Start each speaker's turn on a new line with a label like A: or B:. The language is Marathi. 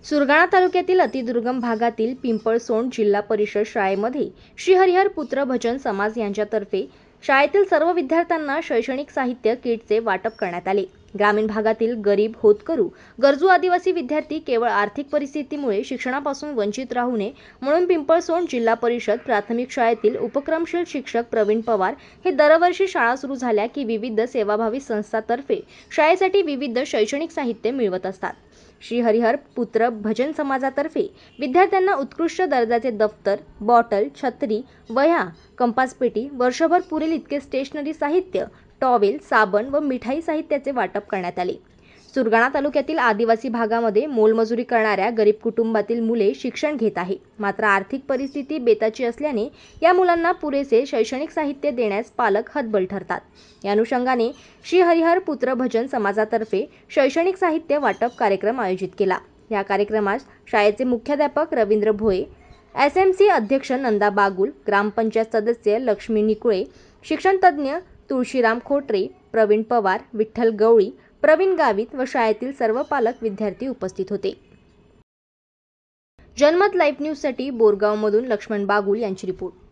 A: सुरगाणा तालुक्यातील अतिदुर्गम भागातील पिंपळसोंड जिल्हा परिषद शाळेमध्ये श्री हरिहर पुत्र भजन समाज यांच्यातर्फे शाळेतील सर्व विद्यार्थ्यांना शैक्षणिक साहित्य किटचे वाटप करण्यात आले। ग्रामीण भागातील गरीब होतकरू गरजू आदिवासी विद्यार्थी केवळ आर्थिक परिस्थितीमुळे शिक्षणापासून वंचित राहू नये म्हणून पिंपळसोंड जिल्हा परिषद प्राथमिक शाळेतील उपक्रमशील शिक्षक प्रवीण पवार हे दरवर्षी शाळा सुरू झाल्या की विविध सेवाभावी संस्थांतर्फे शाळेसाठी विविध शैक्षणिक साहित्य मिळवत असतात। श्री हरिहर पुत्र भजन समाजातर्फे विद्यार्थ्यांना उत्कृष्ट दर्जाचे दफ्तर, बॉटल, छत्री, वह्या, कंपासपेटी, वर्षभर पुरेल इतके स्टेशनरी साहित्य, टॉवेल, साबण व मिठाई साहित्याचे वाटप करण्यात आले। सुरगाणा तालुक्यातील आदिवासी भागामध्ये मोलमजुरी करणाऱ्या गरीब कुटुंबातील मुले शिक्षण घेत आहे। मात्र आर्थिक परिस्थिती बेताची असल्याने या मुलांना पुरेसे शैक्षणिक साहित्य देण्यास पालक हतबल ठरतात। या अनुषंगाने श्री हरिहर पुत्र भजन समाजातर्फे शैक्षणिक साहित्य वाटप कार्यक्रम आयोजित केला। या कार्यक्रमास शाळेचे मुख्याध्यापक रवींद्र भोये, SMC अध्यक्ष नंदा बागुल, ग्रामपंचायत सदस्य लक्ष्मी निकुळे, शिक्षणतज्ञ तुळशीराम खोटरे, प्रवीण पवार, विठ्ठल गवळी, प्रवीण गावित व शाळेतील सर्व पालक विद्यार्थी उपस्थित होते। जनमत लाईव्ह न्यूजसाठी बोरगावमधून लक्ष्मण बागुल यांची रिपोर्ट।